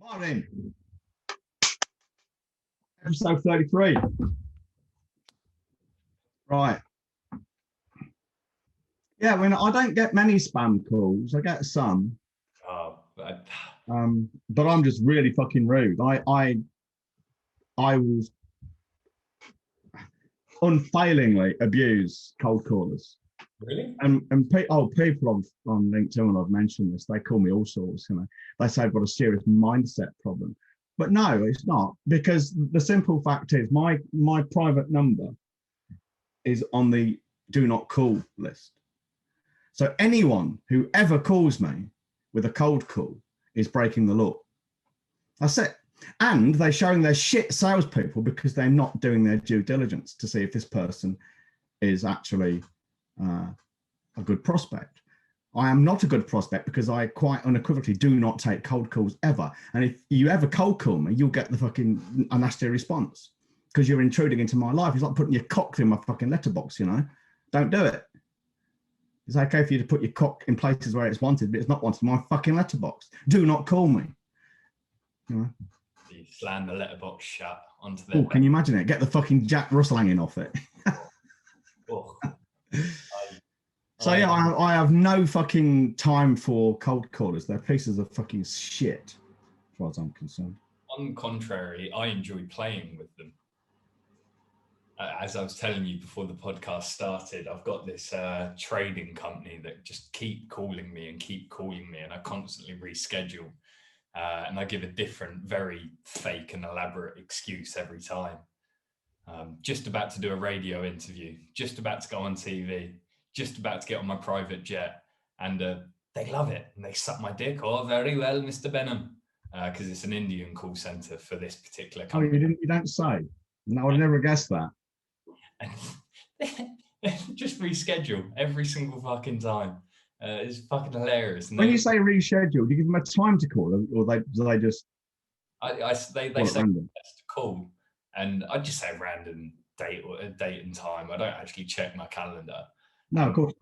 Morning. Episode 33. Right. Yeah, I don't get many spam calls. I get some. But I'm just really fucking rude. I will unfailingly abuse cold callers. Really? And people on LinkedIn, I've mentioned this, they call me all sorts, they say I've got a serious mindset problem. But no, it's not, because the simple fact is my private number is on the do not call list. So anyone who ever calls me with a cold call is breaking the law. That's it. And they're showing their shit salespeople because they're not doing their due diligence to see if this person is actually a good prospect. I am not a good prospect because I quite unequivocally do not take cold calls ever. And if you ever cold call me, you'll get a nasty response because you're intruding into my life. It's like putting your cock through my fucking letterbox, Don't do it. It's okay for you to put your cock in places where it's wanted, but it's not wanted in my fucking letterbox. Do not call me. You slam the letterbox shut onto the. Oh, can you imagine it? Get the fucking Jack Russell hanging off it. Oh. So yeah, I have no fucking time for cold callers. They're pieces of fucking shit, as far as I'm concerned. On the contrary, I enjoy playing with them. As I was telling you before the podcast started, I've got this trading company that just keep calling me, and I constantly reschedule. And I give a different, very fake and elaborate excuse every time. Just about to do a radio interview, just about to go on TV, just about to get on my private jet, and they love it and they suck my dick. Oh, very well, Mr. Bunham, because it's an Indian call center for this particular company. Oh, you don't say? No, I'd never guessed that. And just reschedule every single fucking time. It's fucking hilarious. And when you say reschedule, do you give them a time to call, or do they just? They say to call, and I just say a random date or a date and time. I don't actually check my calendar. No, of course.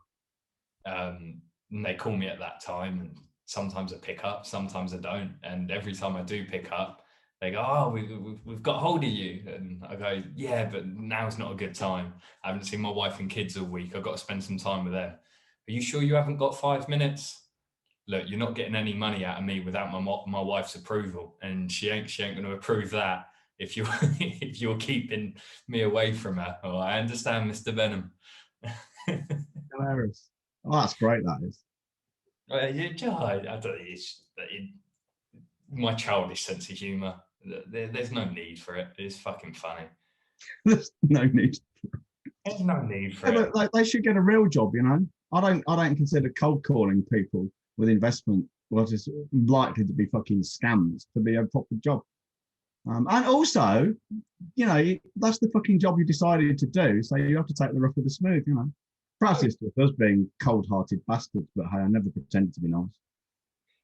And they call me at that time, and sometimes I pick up, sometimes I don't. And every time I do pick up, they go, "Oh, we've got hold of you," and I go, "Yeah, but now's not a good time. I haven't seen my wife and kids all week. I've got to spend some time with them. Are you sure you haven't got 5 minutes? Look, you're not getting any money out of me without my wife's approval, and she ain't going to approve that if you're keeping me away from her." Oh, I understand, Mr. Bunham. Hilarious. Oh, that's great. That is. I don't. It's my childish sense of humour. There's no need for it. It's fucking funny. There's no need. There's no need for it. But they should get a real job, I don't consider cold calling people with investment what is likely to be fucking scams to be a proper job. And also, that's the fucking job you decided to do. So you have to take the rough with the smooth, Perhaps it's just us being cold-hearted bastards, but hey, I never pretended to be nice.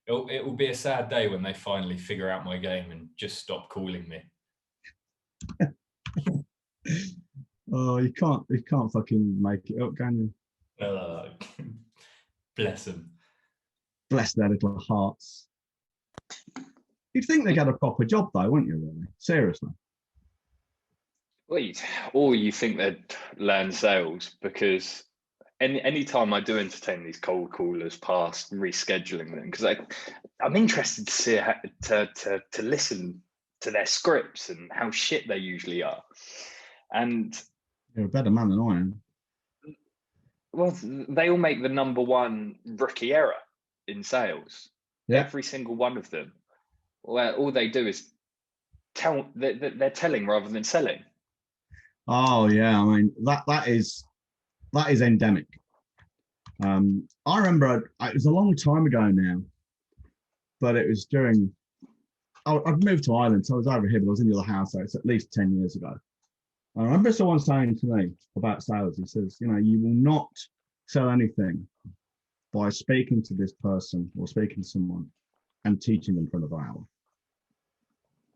It will be a sad day when they finally figure out my game and just stop calling me. Oh, you can't fucking make it up, can you? Bless them. Bless their little hearts. You'd think they get a proper job, though, wouldn't you? Really, seriously. Or you think they'd learn sales, because any time I do entertain these cold callers past rescheduling them, because I'm interested to see to listen to their scripts and how shit they usually are. And you're a better man than I am. Well, they all make the #1 rookie error in sales. Yeah. Every single one of them. Where all they do is they're telling rather than selling. Oh yeah, I mean that is endemic. I remember it was a long time ago now, but it was during. I'd moved to Ireland, so I was over here, but I was in the other house, so it's at least 10 years ago. I remember someone saying to me about sales. He says, you will not sell anything by speaking to this person or speaking to someone and teaching them for another hour.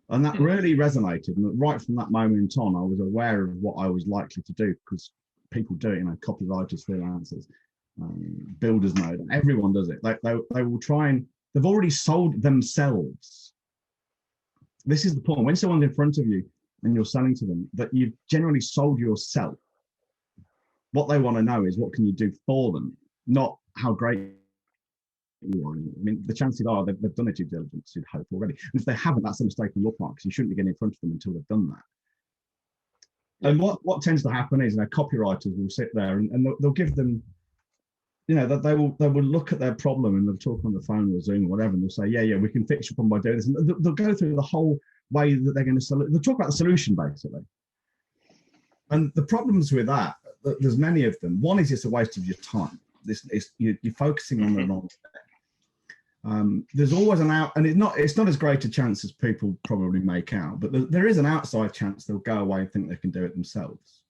And that really resonated. And right from that moment on, I was aware of what I was likely to do, because people do it, copywriters, freelancers, builders know that everyone does it. They will try and they've already sold themselves this is the point. When someone's in front of you and you're selling to them, that you've generally sold yourself. What they want to know is what can you do for them, not how great you are. I mean, the chances are they've done a due diligence, you'd hope, already. And if they haven't, that's a mistake on your part, because you shouldn't be getting in front of them until they've done that. Yeah. And what tends to happen is, copywriters will sit there and they'll give them, that they will look at their problem and they'll talk on the phone or Zoom or whatever, and they'll say, yeah, we can fix your problem by doing this. And they'll go through the whole way that they're going to they'll talk about the solution, basically. And the problems with that, there's many of them. One is it's a waste of your time. You're focusing on the wrong thing. There's always an out, and it's not as great a chance as people probably make out, but there is an outside chance they'll go away and think they can do it themselves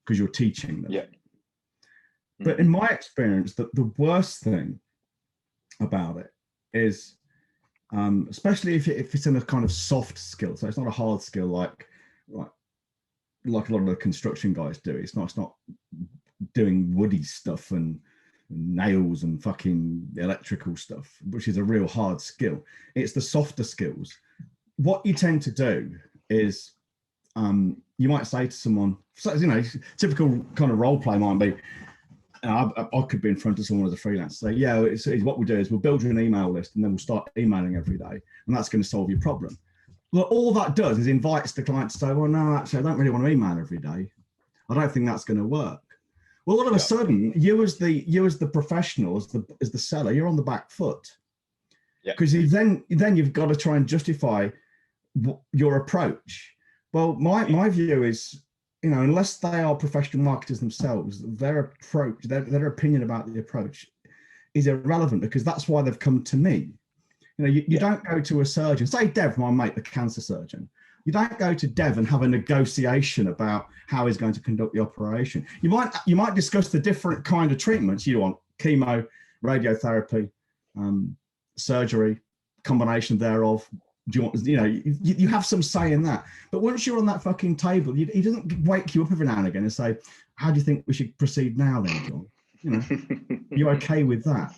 because you're teaching them. Yeah. But in my experience, the worst thing about it is, especially if it's in a kind of soft skill, so it's not a hard skill like a lot of the construction guys do. It's not doing woody stuff and nails and fucking electrical stuff, which is a real hard skill. It's the softer skills. What you tend to do is, you might say to someone, typical kind of role play might be, I could be in front of someone as a freelancer, say, yeah, it's what we'll do is we'll build you an email list and then we'll start emailing every day, and that's going to solve your problem. Well, all that does is invites the client to say, well, no, actually, I don't really want to email every day. I don't think that's going to work. Well, all of a sudden, you as the professional, as the seller, you're on the back foot. Because then you've got to try and justify your approach. Well, my view is, unless they are professional marketers themselves, their approach, their opinion about the approach is irrelevant, because that's why they've come to me. You don't go to a surgeon, say Dev, my mate, the cancer surgeon. You don't go to Dev and have a negotiation about how he's going to conduct the operation. You might discuss the different kind of treatments you want: chemo, radiotherapy, surgery, combination thereof. Do you want, you have some say in that. But once you're on that fucking table, he doesn't wake you up every now and again and say, how do you think we should proceed now then, John? You're okay with that?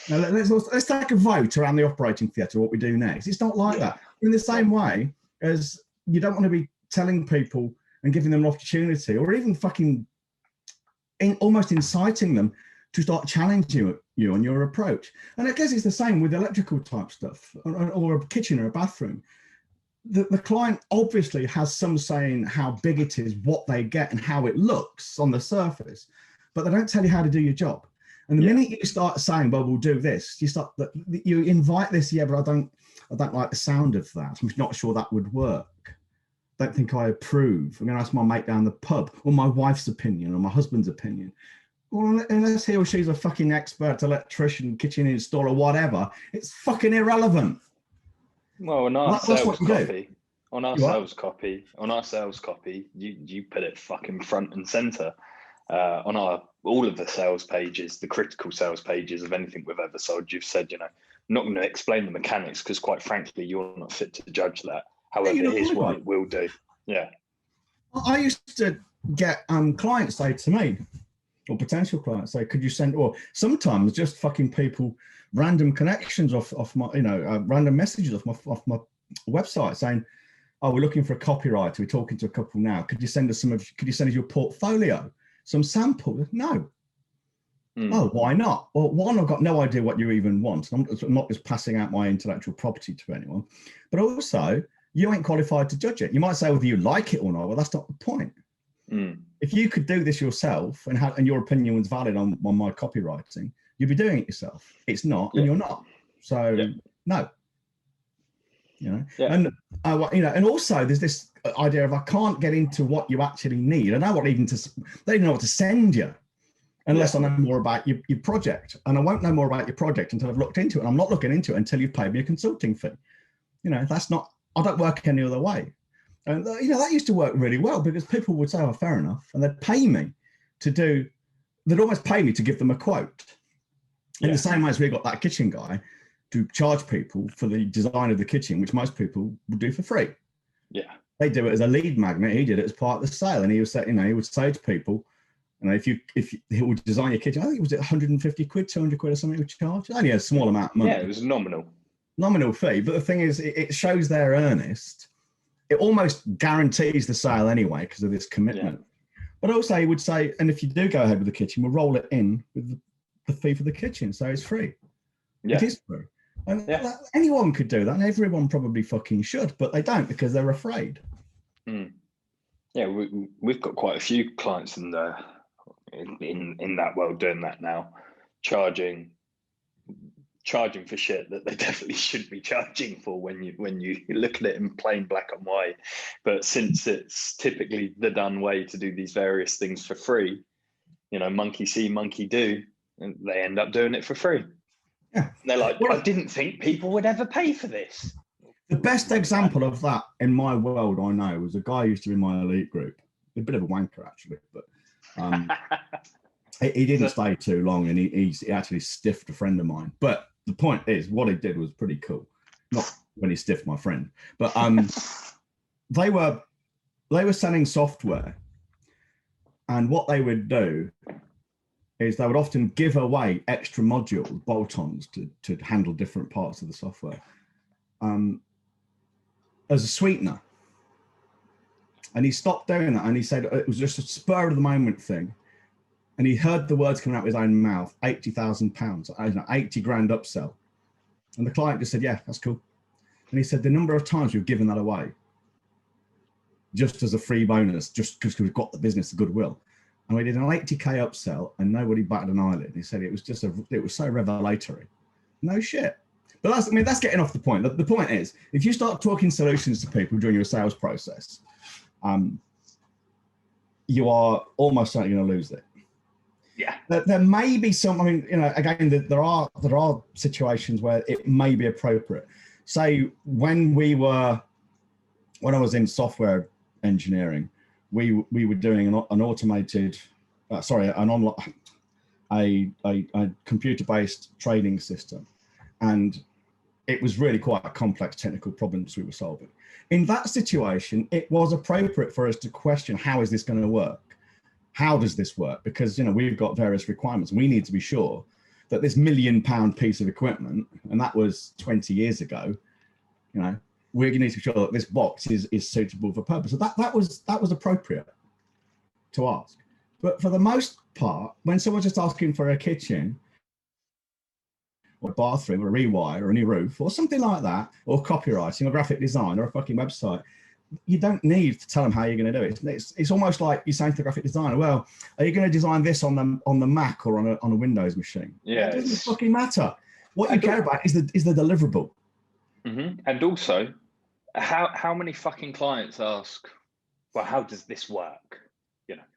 Now, let's take a vote around the operating theatre, what we do next. It's not like that. In the same way as you don't want to be telling people and giving them an opportunity, or even fucking almost inciting them to start challenging you on your approach. And I guess it's the same with electrical type stuff, or a kitchen or a bathroom. The client obviously has some say in how big it is, what they get, and how it looks on the surface, but they don't tell you how to do your job. And the minute you start saying, well, we'll do this, you invite this, but I don't like the sound of that. I'm not sure that would work. Don't think I approve. I'm going to ask my mate down the pub, or my wife's opinion, or my husband's opinion. Well, unless he or she's a fucking expert electrician, kitchen installer, whatever, it's fucking irrelevant. Well, on our sales copy, you put it fucking front and center. On all of the sales pages, the critical sales pages of anything we've ever sold, you've said, I'm not going to explain the mechanics because, quite frankly, you're not fit to judge that. However, here's what it will do. Yeah. I used to get clients say to me, or potential clients say, could you send, or sometimes just fucking people, random connections off my, random messages off my website saying, oh, we're looking for a copywriter. We're talking to a couple now. Could you send us your portfolio? Some sample? No. Oh, why not? Well, one, I've got no idea what you even want. I'm not just passing out my intellectual property to anyone, but also you ain't qualified to judge it. You might say whether you like it or not. Well, that's not the point. If you could do this yourself and your opinion was valid on my copywriting, you'd be doing it yourself. It's not, and you're not. So no. And and also there's this idea of I can't get into what you actually need. I know what even to, they don't know what to send you unless I know more about your project, and I won't know more about your project until I've looked into it. And I'm not looking into it until you've paid me a consulting fee. That's not, I don't work any other way. And that used to work really well, because people would say, oh, fair enough, and they'd pay me they'd almost pay me to give them a quote. In the same way as we got that kitchen guy to charge people for the design of the kitchen, which most people would do for free. Yeah. They do it as a lead magnet. He did it as part of the sale. And he would say, he would say to people, if he would design your kitchen, I think it was 150 quid, 200 quid or something he would charge. Only a small amount of money. Yeah, it was nominal. Nominal fee. But the thing is, it shows their earnest it almost guarantees the sale anyway because of this commitment. Yeah. But also he would say, and if you do go ahead with the kitchen, we'll roll it in with the fee for the kitchen, so it's free. Yeah. It is free. And anyone could do that, and everyone probably fucking should, but they don't because they're afraid. Yeah, we've got quite a few clients in that world doing that now, charging for shit that they definitely shouldn't be charging for when you look at it in plain black and white. But since it's typically the done way to do these various things for free, monkey see, monkey do, and they end up doing it for free. Yeah. And they're like, I didn't think people would ever pay for this. The best example of that in my world I know was a guy who used to be in my elite group. A bit of a wanker actually, but he didn't stay too long, and he actually stiffed a friend of mine. But the point is, what he did was pretty cool. Not when he stiffed my friend, but they were selling software, and what they would do is they would often give away extra modules, bolt-ons to handle different parts of the software as a sweetener. And he stopped doing that, and he said it was just a spur of the moment thing. And he heard the words coming out of his own mouth, £80,000, 80 grand upsell. And the client just said, yeah, that's cool. And he said, the number of times we've given that away, just as a free bonus, just because we've got the business, the goodwill. And we did an 80K upsell and nobody batted an eyelid. He said it was so revelatory. No shit. But that's getting off the point. The point is, if you start talking solutions to people during your sales process, you are almost certainly going to lose it. Yeah. There may be some, again, there are situations where it may be appropriate. Say when I was in software engineering, we were doing an automated, a computer-based trading system. And it was really quite a complex technical problems we were solving. In that situation, it was appropriate for us to question, how is this going to work? How does this work? Because, we've got various requirements. We need to be sure that this £1 million piece of equipment, and that was 20 years ago, we need to be sure that this box is suitable for purpose. So that was appropriate to ask. But for the most part, when someone's just asking for a kitchen or a bathroom or a rewire or a new roof or something like that, or copywriting or graphic design or a fucking website, you don't need to tell them how you're going to do it. It's almost like you're saying to the graphic designer, well, are you going to design this on the Mac or on a Windows machine? Yeah, it doesn't fucking matter. What you care about is the deliverable. Mm-hmm. And also, how many fucking clients ask, well, how does this work?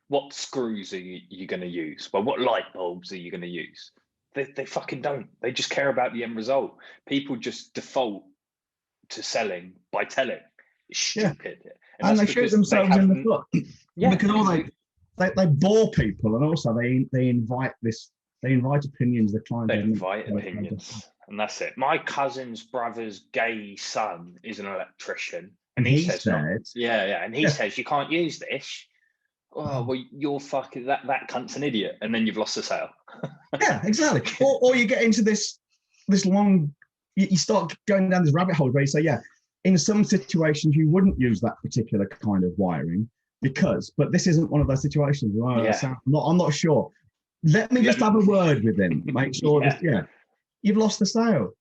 What screws are you going to use? Well, what light bulbs are you going to use? They fucking don't. They just care about the end result. People just default to selling by telling. It's stupid. Yeah. And they shoot themselves in the foot. Yeah. Because they bore people, and also they invite opinions. The client they invite opinions, and that's it. My cousin's brother's gay son is an electrician, and he says, and he says you can't use this. Oh, well, you're fucking that cunt's an idiot, and then you've lost the sale. Yeah, exactly. Or you get into this long, you start going down this rabbit hole where you say, yeah, in some situations you wouldn't use that particular kind of wiring but this isn't one of those situations. I'm not sure. Let me just have a word with him. Make sure you've lost the sale.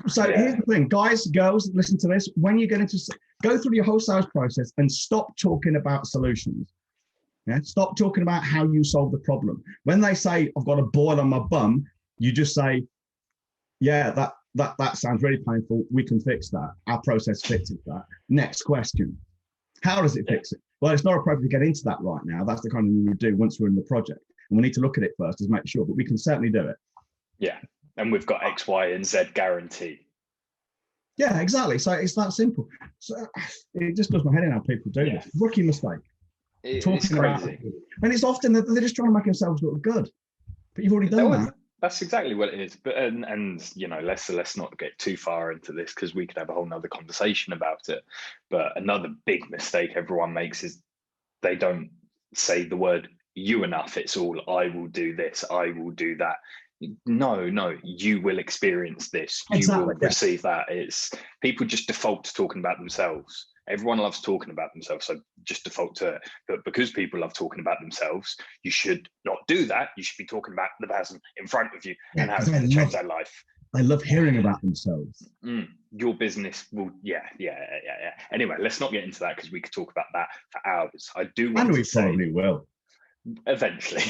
So here's the thing, guys, girls, listen to this. When you're going to go through your whole sales process and stop talking about solutions. Yeah? Stop talking about how you solve the problem. When they say, I've got a boil on my bum, you just say, yeah, that sounds really painful. We can fix that. Our process fixes that. Next question. How does it fix it? Well, it's not appropriate to get into that right now. That's the kind of thing we would do once we're in the project. And we need to look at it first to make sure, but we can certainly do it. Yeah. And we've got X, Y, and Z guarantee. Yeah, exactly. So it's that simple. So it just does my head in how people do this. Rookie mistake. It's crazy. And it's often that they're just trying to make themselves look good. But you've already done that. That's exactly what it is. But and let's not get too far into this because we could have a whole nother conversation about it. But another big mistake everyone makes is they don't say the word you enough. It's all I will do this, I will do that. No, you will experience this. You will receive that. It's people just default to talking about themselves. Everyone loves talking about themselves, so just default to it. But because people love talking about themselves, you should not do that. You should be talking about the person in front of you and how it's going to change their life. They love hearing about themselves. Your business will, yeah. Anyway, let's not get into that because we could talk about that for hours. I do want to say, probably will. Eventually,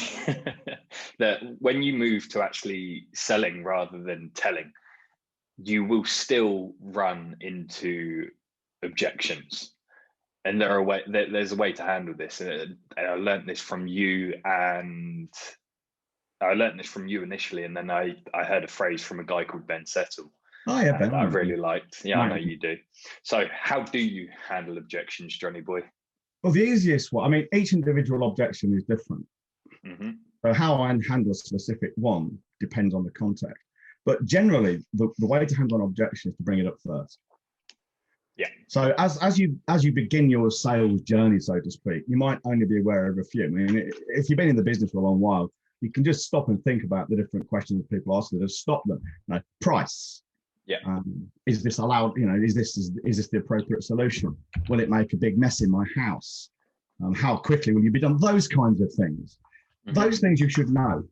that when you move to actually selling rather than telling, you will still run into objections. And there's a way to handle this. And I learned this from you, and I learned this from you initially, and then I heard a phrase from a guy called Ben Settle. Oh yeah, Ben. I really liked. Yeah, I know you do. So how do you handle objections, Johnny boy? Well, the easiest one, I mean, each individual objection is different. So how I handle a specific one depends on the context. But generally, the way to handle an objection is to bring it up first. Yeah. So as you begin your sales journey, so to speak, you might only be aware of a few. I mean, if you've been in the business for a long while, you can just stop and think about the different questions that people ask you. Just stop them. Price. Yeah. Is this allowed? Is this the appropriate solution? Will it make a big mess in my house? How quickly will you be done? Those kinds of things. Those things you should know.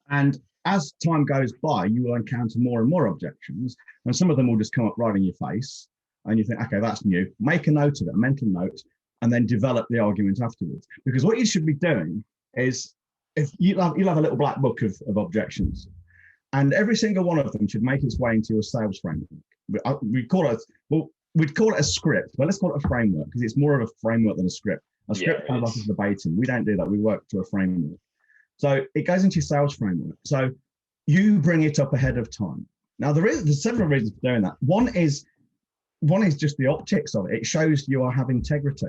And as time goes by, you will encounter more and more objections, and some of them will just come up right in your face, and you think, okay, that's new. Make a note of it, a mental note, and then develop the argument afterwards. Because what you should be doing is, if you'll have a little black book of objections, and every single one of them should make its way into your sales framework. We'd call it a script, but let's call it a framework, because it's more of a framework than a script. A script kind of like a verbatim. We don't do that. We work to a framework. So it goes into your sales framework. So you bring it up ahead of time. Now there's several reasons for doing that. One is just the optics of it. It shows you have integrity.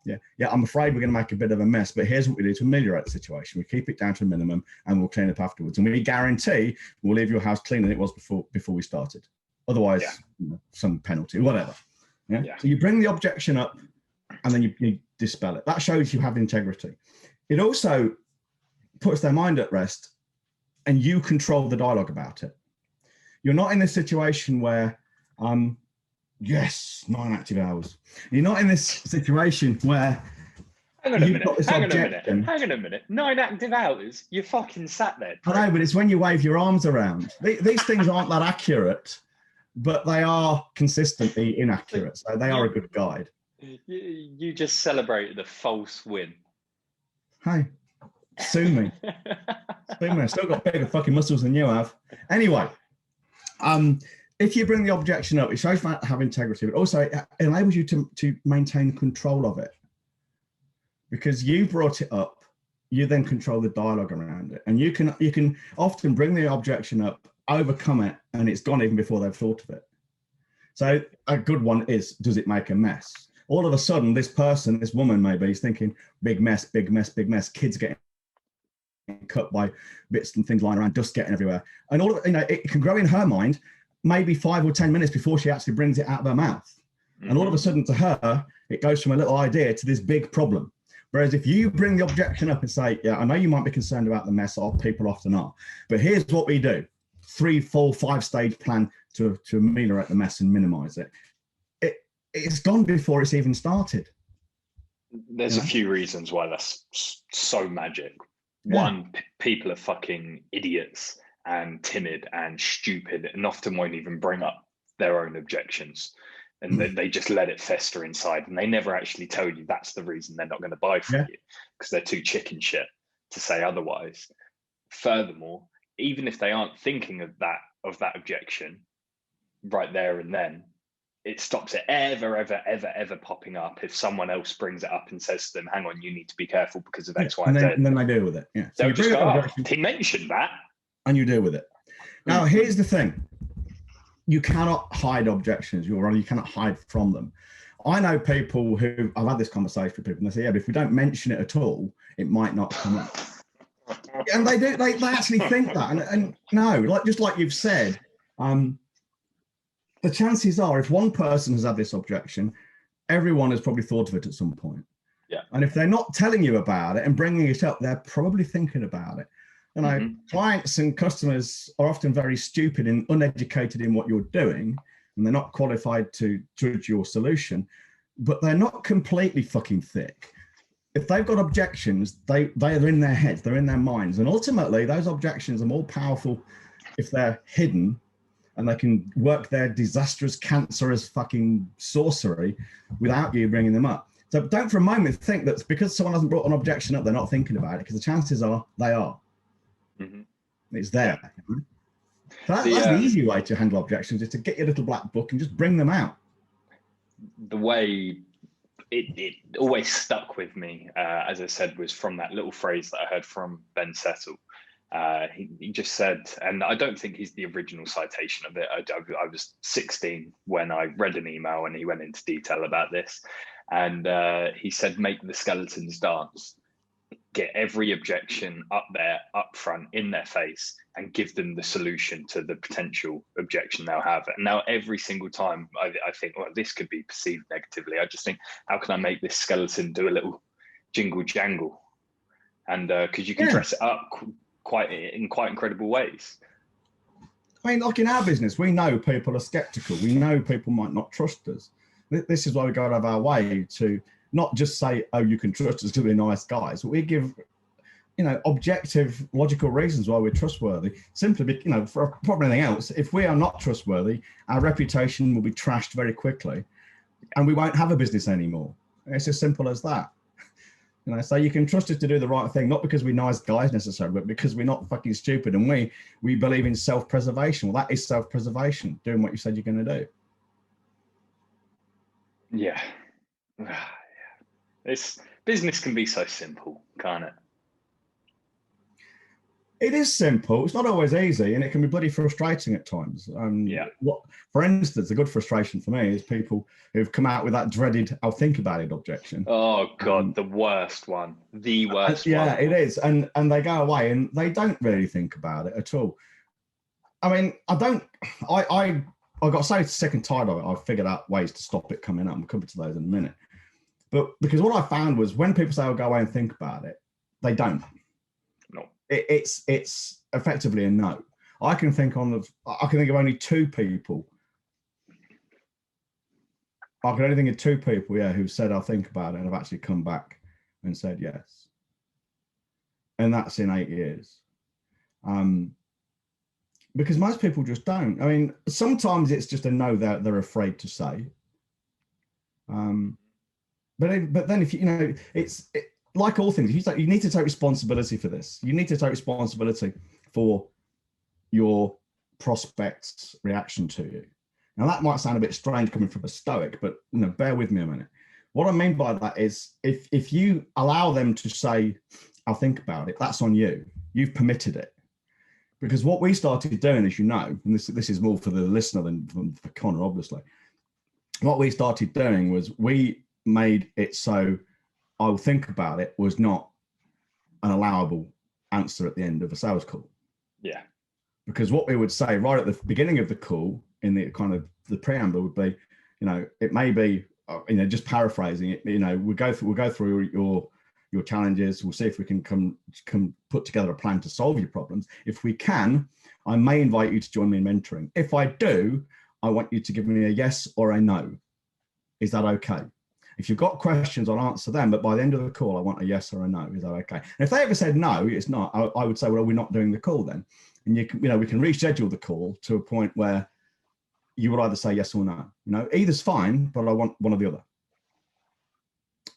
Yeah, I'm afraid we're going to make a bit of a mess, but here's what we do to ameliorate the situation. We keep it down to a minimum and we'll clean up afterwards. And we guarantee we'll leave your house cleaner than it was before we started. Otherwise, some penalty, whatever. Yeah? So you bring the objection up and then you dispel it. That shows you have integrity. It also puts their mind at rest and you control the dialogue about it. You're not in this situation where, yes, 9 active hours. You're not in this situation where Hang on a minute. 9 active hours? You fucking sat there. I know, but it's when you wave your arms around. These things aren't that accurate, but they are consistently inaccurate. So they are a good guide. You just celebrated a false win. Hey, sue me. Sue me. I've still got bigger fucking muscles than you have. Anyway, if you bring the objection up, it shows you have integrity, but also it enables you to maintain control of it. Because you brought it up, you then control the dialogue around it. And you can often bring the objection up, overcome it, and it's gone even before they've thought of it. So a good one is, does it make a mess? All of a sudden, this woman maybe is thinking, big mess, big mess, big mess, kids getting cut by bits and things lying around, dust getting everywhere. And all of it, it can grow in her mind maybe 5 or 10 minutes before she actually brings it out of her mouth. And all of a sudden to her, it goes from a little idea to this big problem. Whereas if you bring the objection up and say, yeah, I know you might be concerned about the mess, people often are, but here's what we do. 3, 4, 5-stage plan to ameliorate the mess and minimize it. It's gone before it's even started. There's a few reasons why that's so magic. One, people are fucking idiots and timid and stupid and often won't even bring up their own objections. And they just let it fester inside, and they never actually tell you that's the reason they're not going to buy from you, because they're too chicken shit to say otherwise. Furthermore, even if they aren't thinking of that objection right there and then, it stops it ever popping up if someone else brings it up and says to them, hang on, you need to be careful because of X, Y, and Z. And then they deal with it. Yeah. So you just go, he mentioned that. And you deal with it. Now, here's the thing. You cannot hide objections. You cannot hide from them. I know people who, I've had this conversation with people, and they say, yeah, but if we don't mention it at all, it might not come up. And they do, they actually think that. And no, just like you've said, the chances are if one person has had this objection, everyone has probably thought of it at some point. Yeah. And if they're not telling you about it and bringing it up, they're probably thinking about it. Clients and customers are often very stupid and uneducated in what you're doing. and they're not qualified to judge your solution, but they're not completely fucking thick. If they've got objections, they are in their heads, they're in their minds. And ultimately, those objections are more powerful if they're hidden and they can work their disastrous, cancerous fucking sorcery without you bringing them up. So don't for a moment think that because someone hasn't brought an objection up, they're not thinking about it, because the chances are they are. Mm-hmm. It's there. So that's the easy way to handle objections, is to get your little black book and just bring them out. The way it always stuck with me, as I said, was from that little phrase that I heard from Ben Settle. He just said, and I don't think he's the original citation of it. I was 16 when I read an email and he went into detail about this. And he said, make the skeletons dance. Get every objection up there, up front, in their face, and give them the solution to the potential objection they'll have. And now every single time I think, well, this could be perceived negatively, I just think, how can I make this skeleton do a little jingle jangle? And because you can dress it up quite incredible ways. I mean, like in our business, we know people are skeptical. We know people might not trust us. This is why we go out of our way to not just say, oh, you can trust us because we're nice guys, but we give, objective, logical reasons why we're trustworthy. Simply, for probably anything else, if we are not trustworthy, our reputation will be trashed very quickly and we won't have a business anymore. It's as simple as that. So you can trust us to do the right thing, not because we're nice guys necessarily, but because we're not fucking stupid, and we believe in self-preservation. Well, that is self-preservation, doing what you said you're going to do. Yeah. This business can be so simple, can't it? It is simple. It's not always easy, and it can be bloody frustrating at times. For instance, a good frustration for me is people who've come out with that dreaded "I'll think about it" objection. Oh God, the worst one. The worst one. Yeah, it is. And they go away and they don't really think about it at all. I mean, I got so sick and tired of it, I figured out ways to stop it coming up. We'll come to those in a minute. But because what I found was when people say, I'll go away and think about it, they don't. No. It's effectively a no. I can think of only two people. I can only think of two people, who said, I'll think about it, and have actually come back and said yes. And that's in 8 years. Because most people just don't. I mean, sometimes it's just a no that they're afraid to say. But then if it's like all things, you need to take responsibility for this. You need to take responsibility for your prospect's reaction to you. Now that might sound a bit strange coming from a stoic, but bear with me a minute. What I mean by that is if you allow them to say, I'll think about it, that's on you. You've permitted it. Because what we started doing, as you know, and this is more for the listener than for Connor, obviously. What we started doing was we made it so I'll think about it was not an allowable answer at the end of a sales call. Yeah. Because what we would say right at the beginning of the call in the kind of the preamble would be, it may be, just paraphrasing it, we'll go through your challenges. We'll see if we can come put together a plan to solve your problems. If we can, I may invite you to join me in mentoring. If I do, I want you to give me a yes or a no. Is that okay? If you've got questions, I'll answer them. But by the end of the call, I want a yes or a no. Is that okay? And if they ever said no, it's not. I would say, well, we're not doing the call then. And we can reschedule the call to a point where you would either say yes or no. Either's fine, but I want one or the other.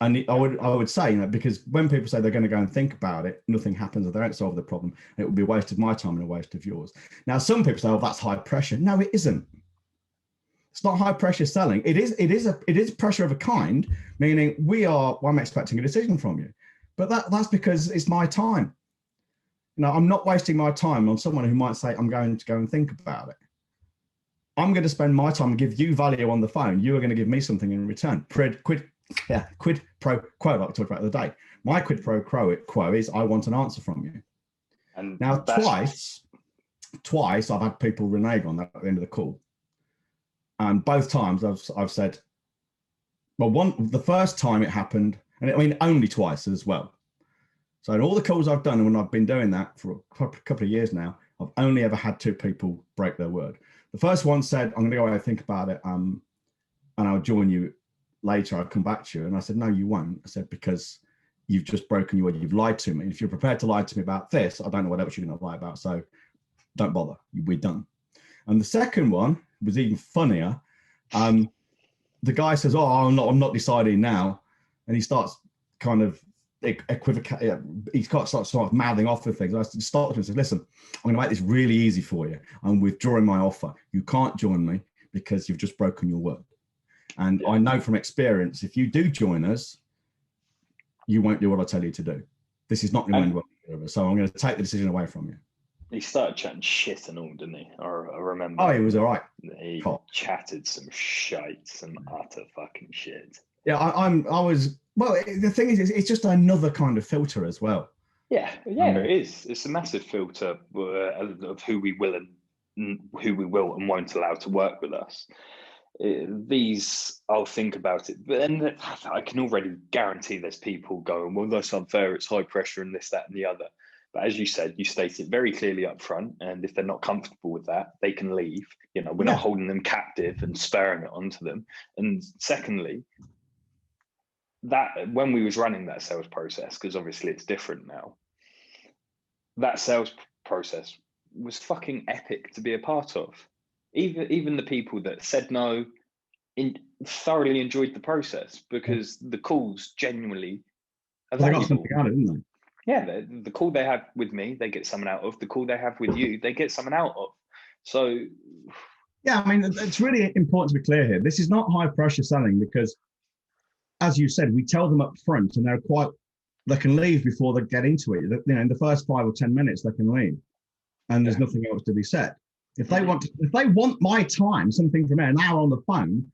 And I would say, because when people say they're going to go and think about it, nothing happens, or they don't solve the problem, it would be a waste of my time and a waste of yours. Now, some people say, oh, that's high pressure. No, it isn't. It's not high pressure selling. It is pressure of a kind, meaning I'm expecting a decision from you. But that's because it's my time. I'm not wasting my time on someone who might say, I'm going to go and think about it. I'm going to spend my time and give you value on the phone. You are going to give me something in return. Quid pro quo, like we talked about the other day. My quid pro quo is I want an answer from you. And now twice I've had people renege on that at the end of the call. And both times I've said, well, the first time it happened, and I mean only twice as well. So in all the calls I've done, and when I've been doing that for a couple of years now, I've only ever had two people break their word. The first one said, I'm going to go away and think about it, and I'll join you later. I'll come back to you. And I said, no, you won't. I said, because you've just broken your word. You've lied to me. If you're prepared to lie to me about this, I don't know what else you're going to lie about. So don't bother. We're done. And the second one was even funnier. The guy says, oh, I'm not deciding now. And he starts kind of equivocating. He starts sort of mouthing off with things. I stopped him and said, listen, I'm going to make this really easy for you. I'm withdrawing my offer. You can't join me because you've just broken your word. And I know from experience, if you do join us, you won't do what I tell you to do. This is not going to end well. So I'm going to take the decision away from you. He started chatting shit and all, didn't he? I remember. Oh, he was all right. He chatted some shite, some utter fucking shit. Yeah, I was. Well, the thing is, it's just another kind of filter as well. Yeah, it is. It's a massive filter of who we will and won't allow to work with us. These, I'll think about it, but then I can already guarantee there's people going, well, that's unfair. It's high pressure and this, that, and the other. But as you said, you state it very clearly up front, and if they're not comfortable with that, they can leave. You know, we're not holding them captive and spurring it onto them. And secondly, that when we was running that sales process, because obviously it's different now, that sales process was fucking epic to be a part of. Even the people that said no thoroughly enjoyed the process, because the calls genuinely are valuable. They got something out of it, didn't they? Yeah, the call they have with me, they get something out of. The call they have with you, they get something out of. So, yeah, I mean, it's really important to be clear here. This is not high pressure selling because, as you said, we tell them up front, and they can leave before they get into it. You know, in the first 5 or 10 minutes, they can leave, and there's nothing else to be said. If they want my time, something from an hour on the phone,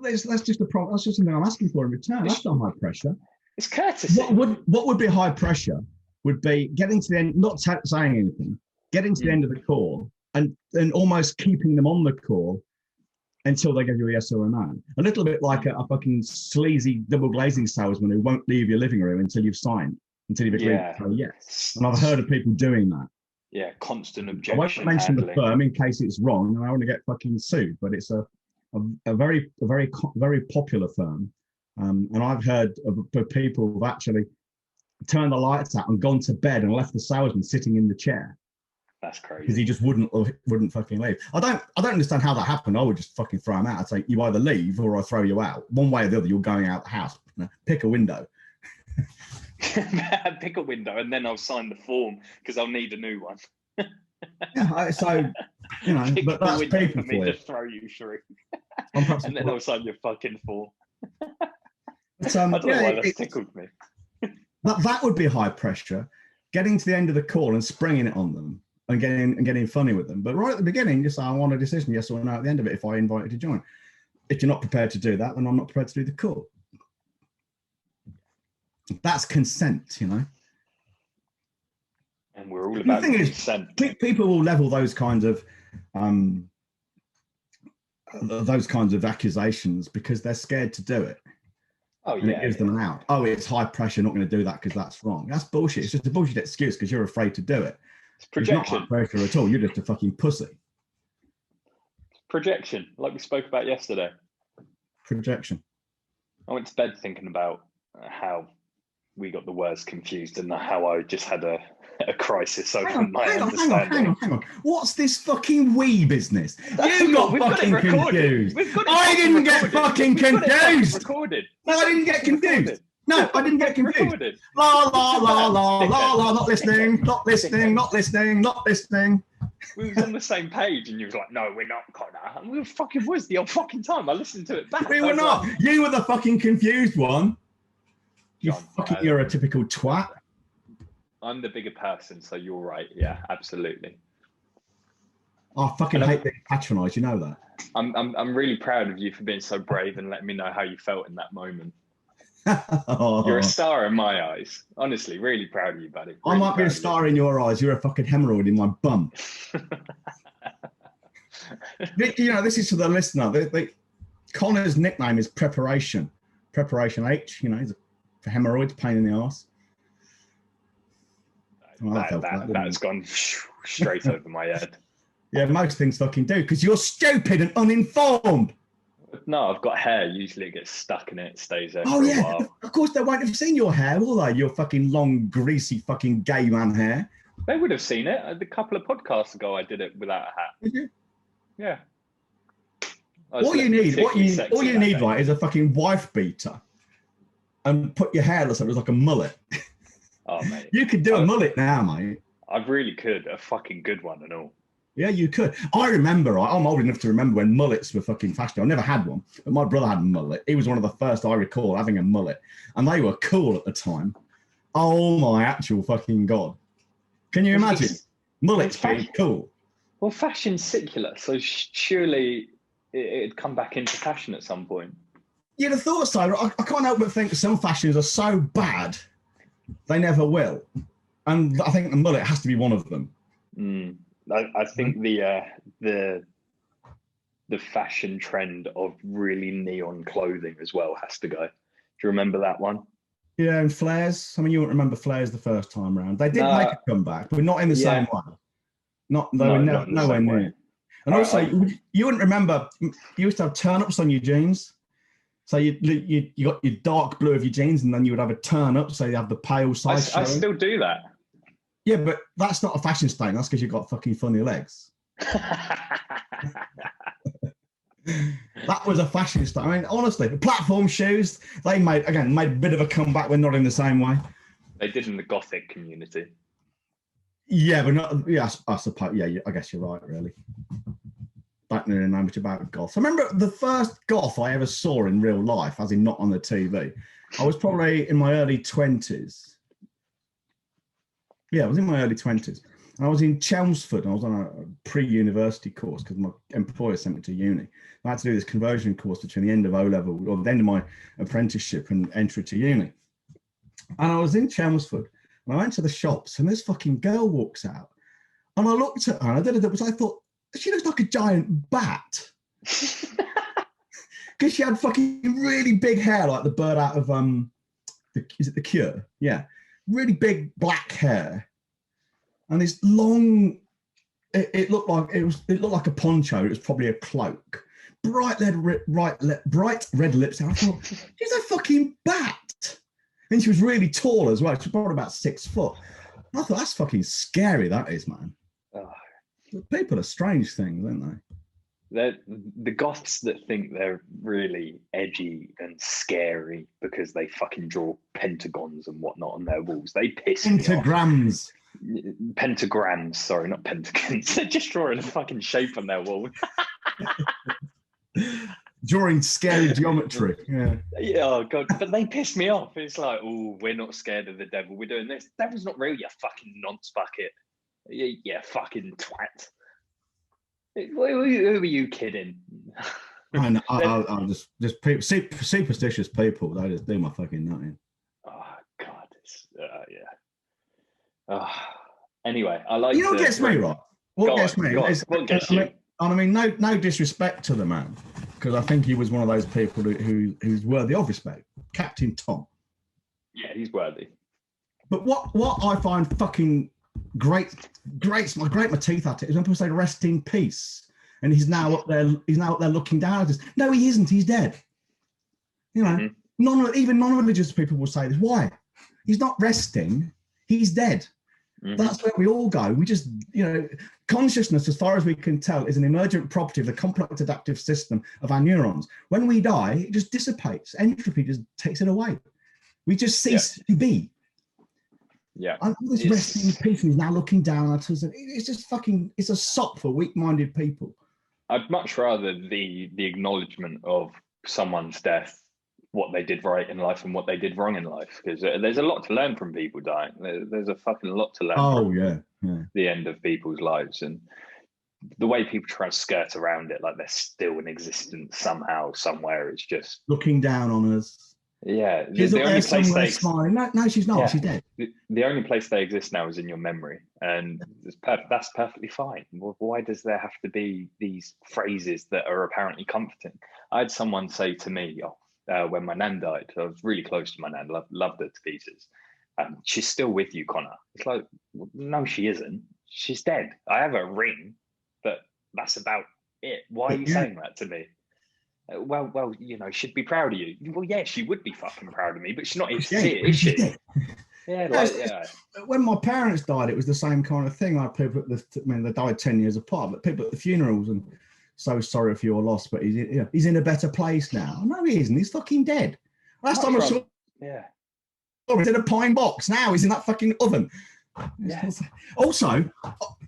that's just a problem. That's just something I'm asking for in return. That's not high pressure. It's courtesy. What would be high pressure would be getting to the end, not saying anything, getting to the end of the call, and almost keeping them on the call until they give you a yes or a no. A little bit like a fucking sleazy double glazing salesman who won't leave your living room until you've signed, until you've agreed to say yes. And I've heard of people doing that. Yeah, constant objection. I won't mention the firm in case it's wrong, and I want to get fucking sued. But it's a very popular firm, and I've heard of people who've actually turned the lights out and gone to bed and left the salesman sitting in the chair. That's crazy. Because he just wouldn't fucking leave. I don't understand how that happened. I would just fucking throw him out. I'd say, you either leave or I throw you out. One way or the other, you're going out the house. Pick a window. Pick a window, and then I'll sign the form because I'll need a new one. Yeah, so you know, but that's people for me to throw you through, and then I'll sign your fucking form. But, I don't know why that's tickled me. That would be high pressure, getting to the end of the call and springing it on them and getting funny with them. But right at the beginning, just say, I want a decision, yes or no, at the end of it, if I invite you to join. If you're not prepared to do that, then I'm not prepared to do the call. That's consent, you know. And we're all about the thing consent. Is, people will level those kinds of accusations because they're scared to do it. Oh, and it gives them an out. Oh, it's high pressure, not going to do that because that's wrong. That's bullshit. It's just a bullshit excuse because you're afraid to do it. It's projection. It's not high pressure at all. You're just a fucking pussy. Projection, like we spoke about yesterday. Projection. I went to bed thinking about how we got the words confused and how I just had a crisis over my understanding. Hang on. What's this fucking we business? You got fucking confused. I didn't get fucking confused. Recorded. No, I didn't get confused. No, I didn't get confused. La la la la la la. Not listening. Not listening. Not listening. Not listening. We was on the same page, and you was like, "No, we're not, Connor." And we fucking was the whole fucking time. I listened to it back. We were not. Like, you were the fucking confused one. You're a typical twat. I'm the bigger person, so you're right. Yeah, absolutely. I fucking hate being patronised. You know that. I'm really proud of you for being so brave and letting me know how you felt in that moment. Oh. You're a star in my eyes. Honestly, really proud of you, buddy. Really I might be a star in your eyes. You're a fucking hemorrhoid in my bum. You know, this is to the listener. Connor's nickname is Preparation. Preparation H. You know, he's for hemorrhoids, pain in the arse. That's gone straight over my head. Yeah, most things fucking do because you're stupid and uninformed. No, I've got hair. Usually it gets stuck in it, stays there Oh for a yeah, while. of course they won't have seen your hair, will they? Your fucking long, greasy, fucking gay man hair. They would have seen it. A couple of podcasts ago, I did it without a hat. Did you? Yeah. All you need, right, is a fucking wife beater, and put your hair so it was like a mullet. Oh mate, you could do a mullet now, mate. I really could, a fucking good one and all. Yeah, you could. I remember, I'm old enough to remember when mullets were fucking fashionable. I never had one, but my brother had a mullet. He was one of the first I recall having a mullet, and they were cool at the time. Oh my actual fucking God. Can you imagine? Mullets being cool. Well, fashion's secular, so surely it'd come back into fashion at some point. You'd have thought so. I can't help but think some fashions are so bad, they never will. And I think the mullet has to be one of them. I think the fashion trend of really neon clothing as well has to go. Do you remember that one? Yeah, and flares. I mean, you won't remember flares the first time round. They did make a comeback, but not in the same way. Nowhere near. And also, you wouldn't remember. You used to have turn-ups on your jeans. So you got your dark blue of your jeans, and then you would have a turn-up, so you have the pale side. I still do that. Yeah, but that's not a fashion statement. That's because you've got fucking funny legs. That was a fashion statement. I mean, honestly, the platform shoes, they made a bit of a comeback. We're not in the same way. They did in the Gothic community. Yeah, but not. Yeah, I suppose. Yeah, I guess you're right. Really, don't really know much about goth. I remember the first goth I ever saw in real life, as in not on the TV. I was probably in my early 20s. Yeah, I was in my early 20s. And I was in Chelmsford. I was on a pre-university course because my employer sent me to uni. I had to do this conversion course between the end of O-level or the end of my apprenticeship and entry to uni. And I was in Chelmsford and I went to the shops and this fucking girl walks out. And I looked at her and I did it because I thought, she looks like a giant bat. Because she had fucking really big hair like the bird out of, is it The Cure? Yeah. Really big black hair. And this long, it looked like a poncho. It was probably a cloak. Bright red lips. And I thought, she's a fucking bat. And she was really tall as well. She was probably about 6 foot. And I thought, that's fucking scary, that is, man. Oh. People are strange things, aren't they? They're the goths that think they're really edgy and scary because they fucking draw pentagons and whatnot on their walls. They piss me off. Pentagrams, sorry, not pentagons. They're just drawing a fucking shape on their wall. Drawing scary geometry. Yeah. Oh god, but they piss me off. It's like, oh, we're not scared of the devil. We're doing this. The devil's not real, you fucking nonce bucket. Yeah, fucking twat. Who are you kidding? I'll just superstitious people. They just do my fucking nutting. Oh god, yeah. Anyway, I like. You know what gets me right? What gets me? What gets you? I mean, no disrespect to the man, because I think he was one of those people who's worthy of respect. Captain Tom. Yeah, he's worthy. But what I find fucking great my teeth at it is when people say rest in peace, and he's now up there looking down at us. No, he isn't. He's dead. You know, even non-religious people will say this. Why? He's not resting. He's dead. That's where we all go. We just, consciousness, as far as we can tell, is an emergent property of the complex adaptive system of our neurons. When we die, it just dissipates. Entropy just takes it away. We just cease to be. Yeah. And all this resting in peace, and he's now looking down at us. It's just it's a sop for weak-minded people. I'd much rather the acknowledgement of someone's death, what they did right in life and what they did wrong in life, because there's a lot to learn from people dying. There's a fucking lot to learn from the end of people's lives, and the way people try to skirt around it like they're still in existence somehow, somewhere. It's just looking down on us. Yeah, she's the only place they smiling. No, she's not. Yeah. She's dead. The only place they exist now is in your memory, and that's perfectly fine. Why does there have to be these phrases that are apparently comforting? I had someone say to me, when my nan died, I was really close to my nan, loved her to pieces. She's still with you, Connor. It's like, no, she isn't. She's dead. I have a ring, but that's about it. Why are you saying that to me? Well, you know, she'd be proud of you. Well, yeah, she would be fucking proud of me, but she's not here to see it, is she? Yeah, like, yeah. When my parents died, it was the same kind of thing. I had people they died 10 years apart, but people at the funerals and so sorry for your loss, but he's in a better place now. No, he isn't. He's fucking dead. Last time I saw him, he's in a pine box. Now he's in that fucking oven. Yeah. Also,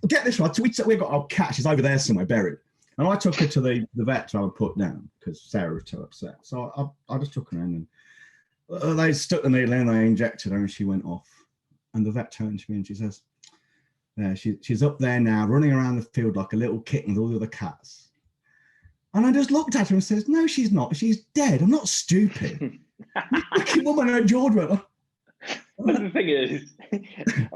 get this right. We've got our cat. She's over there somewhere buried. And I took her to the vet to have her put down because Sarah was too upset. So I just took her in and they stuck the needle in, they injected her and she went off. And the vet turned to me and she says, yeah, she's up there now running around the field like a little kitten with all the other cats. And I just looked at her and says, no, she's not. She's dead. I'm not stupid. Fucking woman, her jaw went. But the thing is,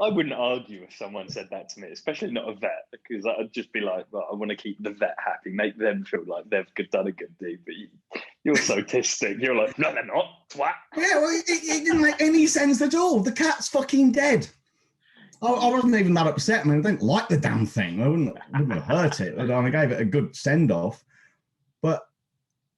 I wouldn't argue if someone said that to me, especially not a vet, because I'd just be like, well, I want to keep the vet happy, make them feel like they've done a good deed. But you're so autistic. You're like, no, they're not. Twat. Yeah, well, it didn't make any sense at all. The cat's fucking dead. I wasn't even that upset. I mean, I didn't like the damn thing. I wouldn't have hurt it. I gave it a good send-off. But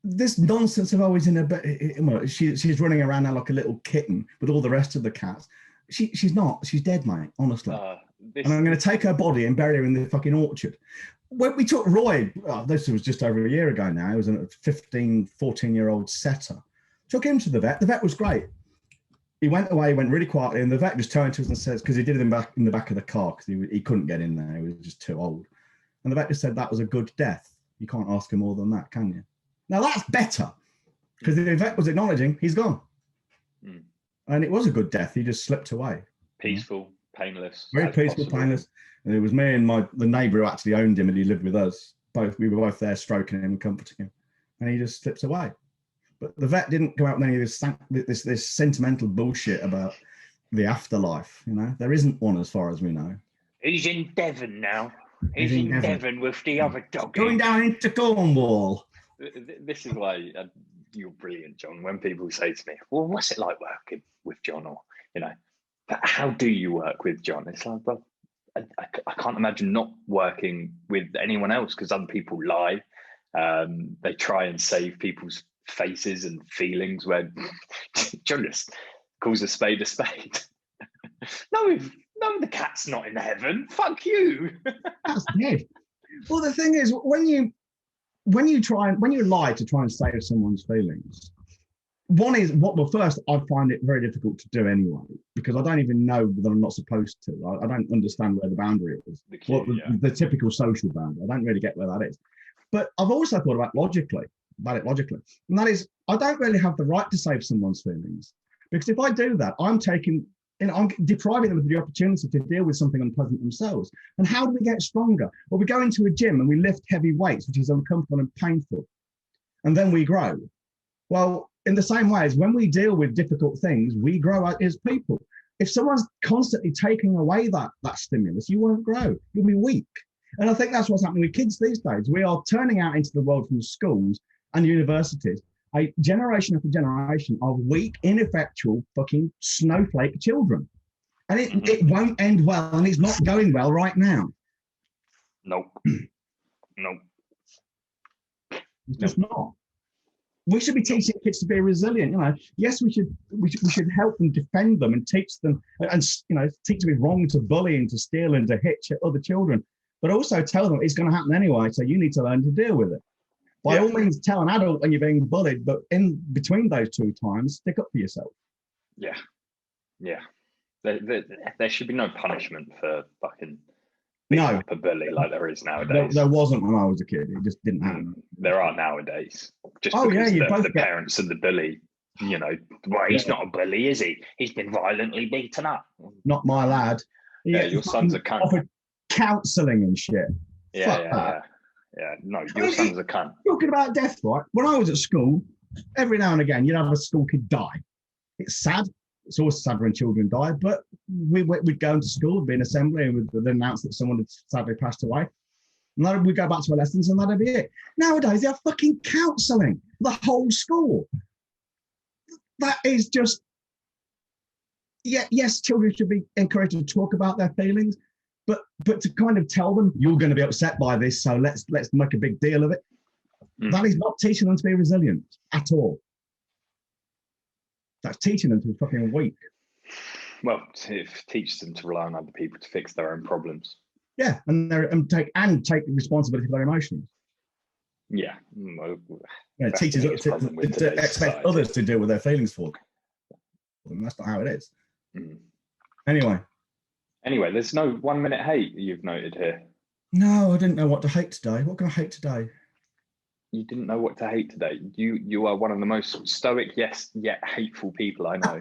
this nonsense of always in a bed, well, she's running around now like a little kitten with all the rest of the cats. She's not. She's dead, mate, honestly. And I'm going to take her body and bury her in the fucking orchard. When we took Roy, this was just over a year ago now, he was a 15, 14-year-old setter. Took him to the vet. The vet was great. He went away, went really quietly, and the vet just turned to us and says, because he did it in the back of the car because he couldn't get in there. He was just too old. And the vet just said, that was a good death. You can't ask him more than that, can you? Now that's better because the vet was acknowledging he's gone. And it was a good death. He just slipped away. Peaceful, painless. Very peaceful, painless. And it was me and the neighbour who actually owned him and he lived with us. We were both there stroking him and comforting him. And he just slips away. But the vet didn't go out with any of this sentimental bullshit about the afterlife. You know, there isn't one as far as we know. He's in Devon now. He's in Devon with the other dog. Going down into Cornwall. This is why you're brilliant, John. When people say to me, well, what's it like working with John? Or, you know, how do you work with John? It's like, well, I can't imagine not working with anyone else because other people lie. They try and save people's faces and feelings when John just calls a spade a spade. No, the cat's not in heaven. Fuck you. That's dead. Well, the thing is, when you lie to try and save someone's feelings, first, I find it very difficult to do anyway, because I don't even know that I'm not supposed to. I don't understand where the boundary is. The typical social boundary. I don't really get where that is. But I've also thought about it logically. And that is, I don't really have the right to save someone's feelings, because if I do that, I'm depriving them of the opportunity to deal with something unpleasant themselves. And how do we get stronger? Well, we go into a gym and we lift heavy weights, which is uncomfortable and painful. And then we grow. Well, in the same way as when we deal with difficult things, we grow as people. If someone's constantly taking away that stimulus, you won't grow. You'll be weak. And I think that's what's happening with kids these days. We are turning out into the world from schools and universities, a generation after generation of weak, ineffectual, fucking snowflake children. And it won't end well, and it's not going well right now. Nope. It's just not. We should be teaching kids to be resilient. You know, yes, we should help them, defend them, and teach them, and teach them it's wrong to bully and to steal and to hit other children, but also tell them it's going to happen anyway. So you need to learn to deal with it. By all means, tell an adult when you're being bullied, but in between those two times, stick up for yourself. Yeah. There should be no punishment for fucking beating up a bully like there is nowadays. There wasn't when I was a kid. It just didn't happen. There are nowadays. Just because the parents and the bully, well, he's not a bully, is he? He's been violently beaten up. Not my lad. Yeah, your son's a cunt. Offered counselling and shit. Yeah, no, your son's a cunt. Talking about death, right? When I was at school, every now and again, you'd have a school kid die. It's sad. It's always sad when children die, but we'd go into school, be an assembly, and we'd announce that someone had sadly passed away. And then we'd go back to our lessons, and that'd be it. Nowadays, they have fucking counselling, the whole school. That is just, yes, children should be encouraged to talk about their feelings, but to kind of tell them you're going to be upset by this, so let's make a big deal of it. That is not teaching them to be resilient at all. That's teaching them to be fucking weak. Well, it teaches them to rely on other people to fix their own problems. Yeah, and take responsibility for their emotions. Yeah, well, it teaches us to expect others to deal with their feelings for them. That's not how it is. Anyway, there's no 1 minute hate you've noted here. No, I didn't know what to hate today. What can I hate today? You didn't know what to hate today. You are one of the most stoic, yes, yet hateful people I know.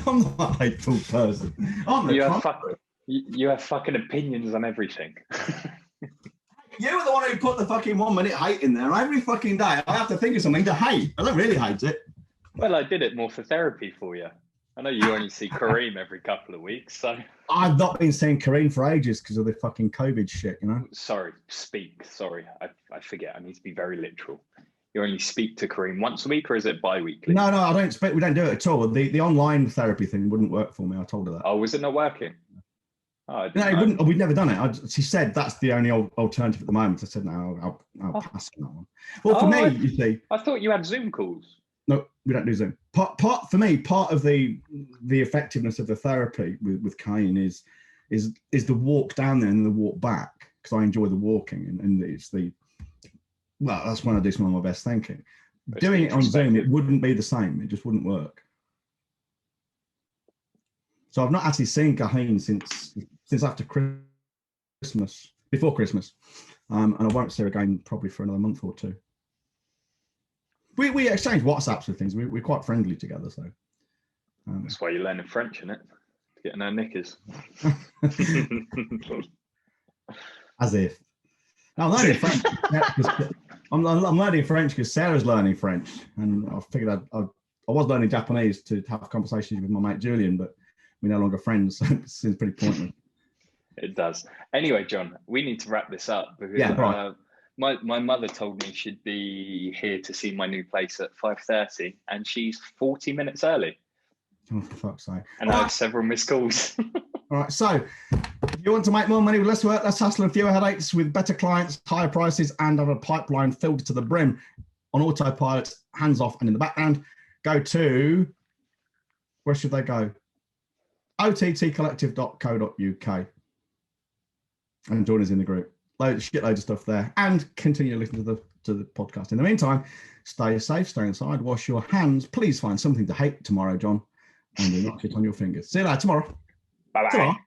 I'm not a hateful person. You have fucking opinions on everything. You were the one who put the fucking 1 minute hate in there. Every fucking day I have to think of something to hate. I don't really hate it. Well, I did it more for therapy for you. I know you only see Kareem every couple of weeks, so... I've not been seeing Kareem for ages because of the fucking COVID shit, you know? Sorry, I forget. I need to be very literal. You only speak to Kareem once a week, or is it bi-weekly? No, I don't speak. We don't do it at all. The online therapy thing wouldn't work for me. I told her that. Oh, was it not working? Oh, no, it wouldn't. We'd never done it. She said that's the only alternative at the moment. I said no, I'll pass on that one. Well, for me, you see, I thought you had Zoom calls. No, we don't do Zoom. Part of the effectiveness of the therapy with Kane is the walk down there and the walk back, because I enjoy the walking, and it's that's when I do some of my best thinking. Doing it on Zoom, it wouldn't be the same. It just wouldn't work. So I've not actually seen Kaheen since after before Christmas, and I won't see her again probably for another month or two. We exchange WhatsApps with things. We're quite friendly together, so. That's why you're learning French, isn't it? Getting our knickers. As if. No, I'm learning French. I'm learning French because Sarah's learning French, and I figured I was learning Japanese to have conversations with my mate Julian, but we're no longer friends, so it seems pretty pointless. It does. Anyway, John, we need to wrap this up because right. My mother told me she'd be here to see my new place at 5:30, and she's 40 minutes early. Oh, for fuck's sake. And I have several missed calls. All right, so if you want to make more money with less work, less hustle and fewer headaches with better clients, higher prices, and have a pipeline filled to the brim on autopilot, hands off and in the background, go to, where should they go? OTTcollective.co.uk and join us in the group. Shitloads of stuff there, and continue listening to the podcast. In the meantime, stay safe, stay inside, wash your hands. Please find something to hate tomorrow, John, and do not shit on your fingers. See you later tomorrow. Bye-bye.